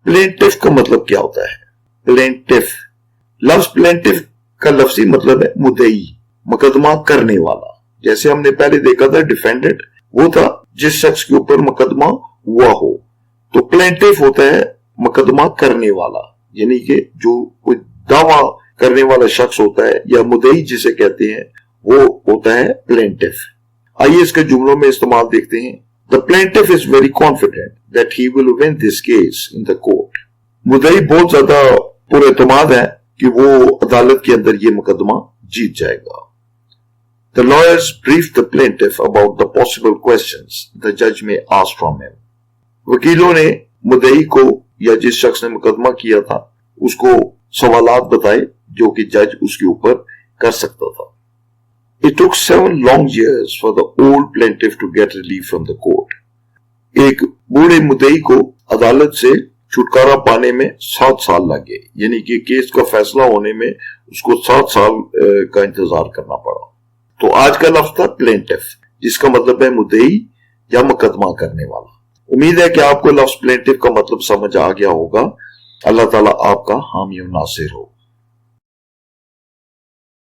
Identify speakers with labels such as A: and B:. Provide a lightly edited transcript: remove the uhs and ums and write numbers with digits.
A: Plaintiff का मतलब क्या होता है? प्लेंटिफ, लफ्ज प्लेंटिफ का लफ्जी मतलब है मुद्दई, मुकदमा करने वाला। जैसे हमने पहले देखा था डिफेंडेंट वो था जिस शख्स के ऊपर मुकदमा हुआ हो, तो प्लेंटिफ होता है मुकदमा करने वाला, यानी कि जो कोई दावा करने वाला शख्स होता है या मुद्दई जिसे कहते हैं वो होता है प्लेंटिफ। आइए इसके जुमलों में इस्तेमाल देखते हैं। The plaintiff is very confident that he will win this case in the court. मुद्दई बहुत ज्यादा पुरएतमाद है कि वो अदालत के अंदर ये मुकदमा जीत जाएगा। The lawyers briefed the plaintiff about the possible questions the judge may ask from him. वकीलों ने मुद्दई को या जिस शख्स ने मुकदमा किया था उसको सवालात बताए जो कि जज उसके ऊपर कर सकता था। It took 7 long years for the old plaintiff to get relief from the court. एक बूढ़े मुद्दई को अदालत से छुटकारा पाने में 7 साल लगे, यानी कि केस का फैसला होने में उसको 7 साल का इंतजार करना पड़ा। तो आज का लफ्ज था प्लेंटिफ, जिसका मतलब है मुद्दई या मुकदमा करने वाला। उम्मीद है कि आपको लफ्ज प्लेंटिफ का मतलब समझ आ गया होगा। अल्लाह ताला आपका हामी और नासिर हो।